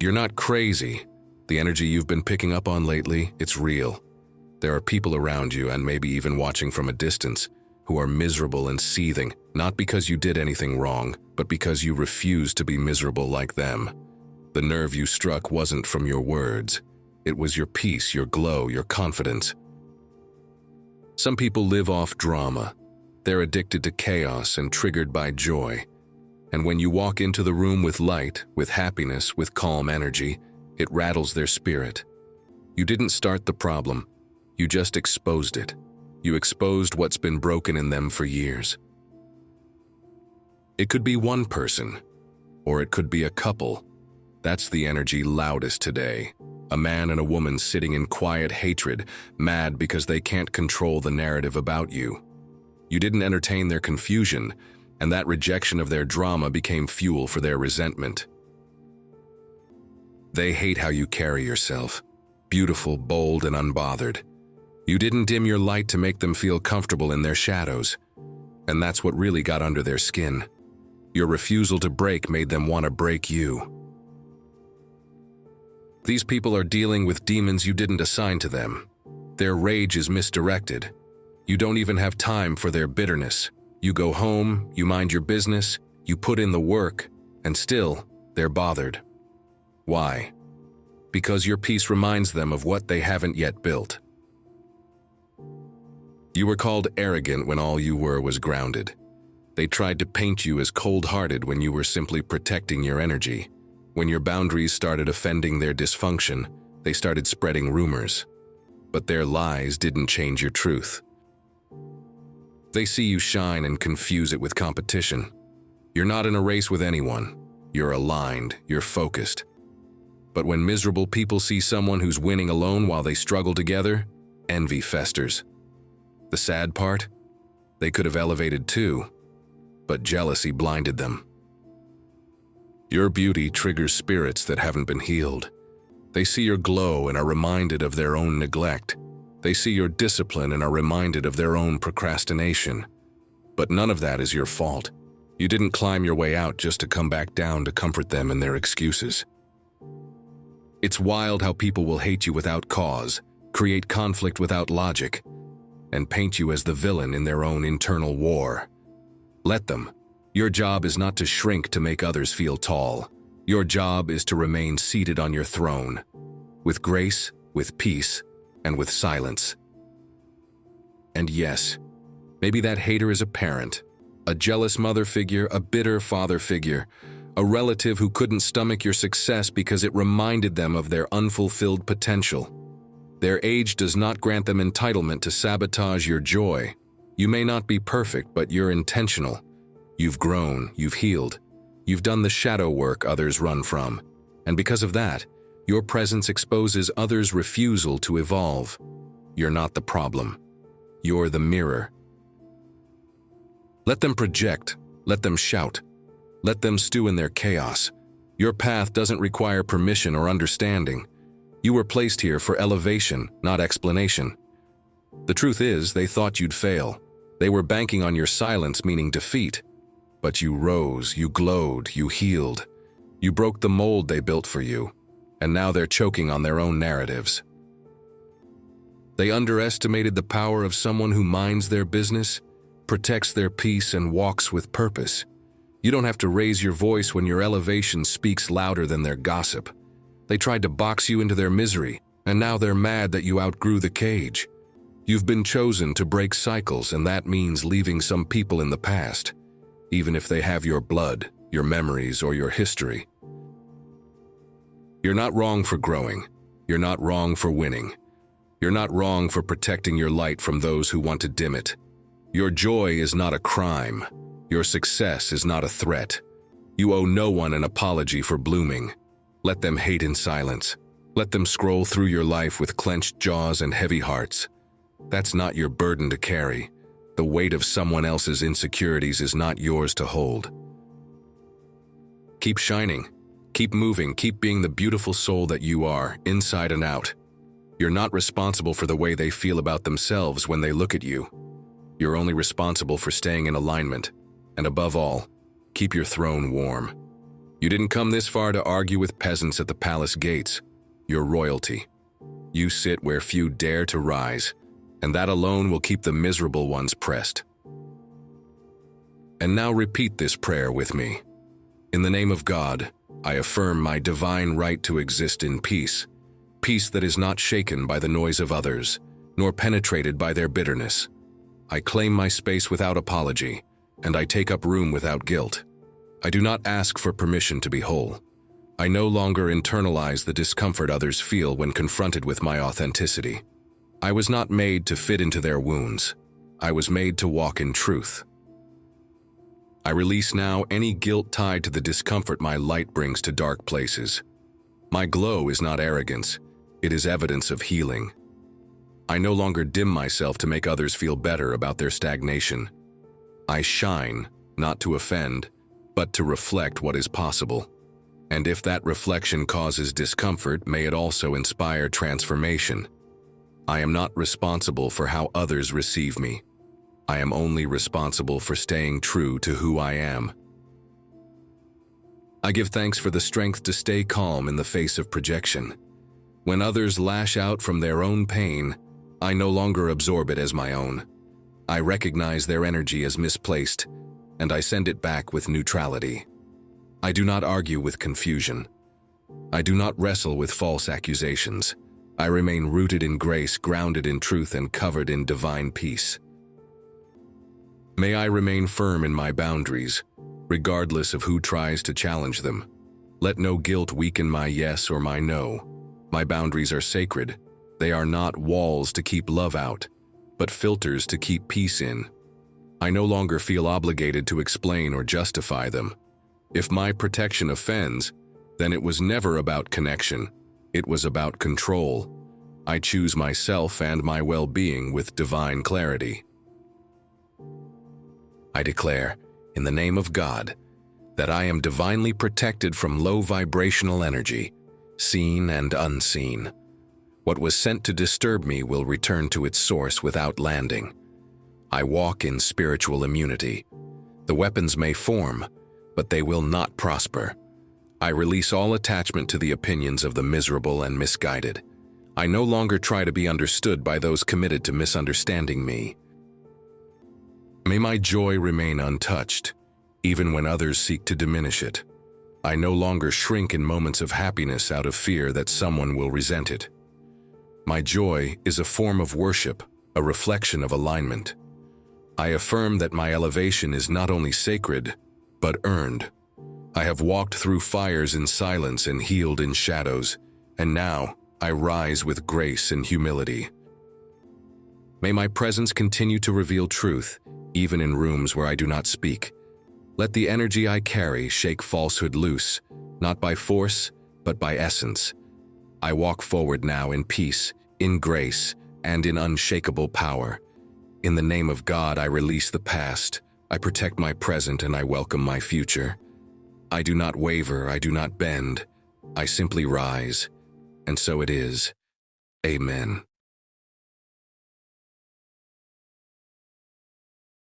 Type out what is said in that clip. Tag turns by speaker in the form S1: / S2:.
S1: You're not crazy. The energy you've been picking up on lately, it's real. There are people around you, and maybe even watching from a distance, who are miserable and seething, not because you did anything wrong, but because you refuse to be miserable like them. The nerve you struck wasn't from your words. It was your peace, your glow, your confidence. Some people live off drama. They're addicted to chaos and triggered by joy. And when you walk into the room with light, with happiness, with calm energy, it rattles their spirit. You didn't start the problem. You just exposed it. You exposed what's been broken in them for years. It could be one person, or it could be a couple. That's the energy loudest today. A man and a woman sitting in quiet hatred, mad because they can't control the narrative about you. You didn't entertain their confusion, and that rejection of their drama became fuel for their resentment. They hate how you carry yourself, beautiful, bold, and unbothered. You didn't dim your light to make them feel comfortable in their shadows, and that's what really got under their skin. Your refusal to break made them want to break you. These people are dealing with demons you didn't assign to them. Their rage is misdirected. You don't even have time for their bitterness. You go home, you mind your business, you put in the work, and still, they're bothered. Why? Because your peace reminds them of what they haven't yet built. You were called arrogant when all you were was grounded. They tried to paint you as cold-hearted when you were simply protecting your energy. When your boundaries started offending their dysfunction, they started spreading rumors. But their lies didn't change your truth. They see you shine and confuse it with competition. You're not in a race with anyone. You're aligned, you're focused. But when miserable people see someone who's winning alone while they struggle together, envy festers. The sad part? They could have elevated too, but jealousy blinded them. Your beauty triggers spirits that haven't been healed. They see your glow and are reminded of their own neglect. They see your discipline and are reminded of their own procrastination. But none of that is your fault. You didn't climb your way out just to come back down to comfort them in their excuses. It's wild how people will hate you without cause, create conflict without logic, and paint you as the villain in their own internal war. Let them. Your job is not to shrink to make others feel tall. Your job is to remain seated on your throne, with grace, with peace, and with silence. And yes, maybe that hater is a parent, a jealous mother figure, a bitter father figure, a relative who couldn't stomach your success because it reminded them of their unfulfilled potential. Their age does not grant them entitlement to sabotage your joy. You may not be perfect, but you're intentional. You've grown, you've healed, you've done the shadow work others run from, and because of that, your presence exposes others' refusal to evolve. You're not the problem. You're the mirror. Let them project, let them shout, let them stew in their chaos. Your path doesn't require permission or understanding. You were placed here for elevation, not explanation. The truth is, they thought you'd fail. They were banking on your silence, meaning defeat. But you rose, you glowed, you healed. You broke the mold they built for you, and now they're choking on their own narratives. They underestimated the power of someone who minds their business, protects their peace, and walks with purpose. You don't have to raise your voice when your elevation speaks louder than their gossip. They tried to box you into their misery, and now they're mad that you outgrew the cage. You've been chosen to break cycles, and that means leaving some people in the past, even if they have your blood, your memories, or your history. You're not wrong for growing. You're not wrong for winning. You're not wrong for protecting your light from those who want to dim it. Your joy is not a crime. Your success is not a threat. You owe no one an apology for blooming. Let them hate in silence. Let them scroll through your life with clenched jaws and heavy hearts. That's not your burden to carry. The weight of someone else's insecurities is not yours to hold. Keep shining. Keep moving. Keep being the beautiful soul that you are, inside and out. You're not responsible for the way they feel about themselves when they look at you. You're only responsible for staying in alignment. And above all, keep your throne warm. You didn't come this far to argue with peasants at the palace gates. You're royalty. You sit where few dare to rise, and that alone will keep the miserable ones pressed. And now repeat this prayer with me. In the name of God, I affirm my divine right to exist in peace, peace that is not shaken by the noise of others, nor penetrated by their bitterness. I claim my space without apology, and I take up room without guilt. I do not ask for permission to be whole. I no longer internalize the discomfort others feel when confronted with my authenticity. I was not made to fit into their wounds. I was made to walk in truth. I release now any guilt tied to the discomfort my light brings to dark places. My glow is not arrogance, it is evidence of healing. I no longer dim myself to make others feel better about their stagnation. I shine, not to offend, but to reflect what is possible. And if that reflection causes discomfort, may it also inspire transformation. I am not responsible for how others receive me. I am only responsible for staying true to who I am. I give thanks for the strength to stay calm in the face of projection. When others lash out from their own pain, I no longer absorb it as my own. I recognize their energy as misplaced, and I send it back with neutrality. I do not argue with confusion. I do not wrestle with false accusations. I remain rooted in grace, grounded in truth, and covered in divine peace. May I remain firm in my boundaries, regardless of who tries to challenge them. Let no guilt weaken my yes or my no. My boundaries are sacred. They are not walls to keep love out, but filters to keep peace in. I no longer feel obligated to explain or justify them. If my protection offends, then it was never about connection. It was about control. I choose myself and my well-being with divine clarity. I declare, in the name of God, that I am divinely protected from low vibrational energy, seen and unseen. What was sent to disturb me will return to its source without landing. I walk in spiritual immunity. The weapons may form, but they will not prosper. I release all attachment to the opinions of the miserable and misguided. I no longer try to be understood by those committed to misunderstanding me. May my joy remain untouched, even when others seek to diminish it. I no longer shrink in moments of happiness out of fear that someone will resent it. My joy is a form of worship, a reflection of alignment. I affirm that my elevation is not only sacred, but earned. I have walked through fires in silence and healed in shadows, and now I rise with grace and humility. May my presence continue to reveal truth, even in rooms where I do not speak. Let the energy I carry shake falsehood loose, not by force, but by essence. I walk forward now in peace, in grace, and in unshakable power. In the name of God, I release the past, I protect my present, and I welcome my future. I do not waver, I do not bend, I simply rise. And so it is. Amen.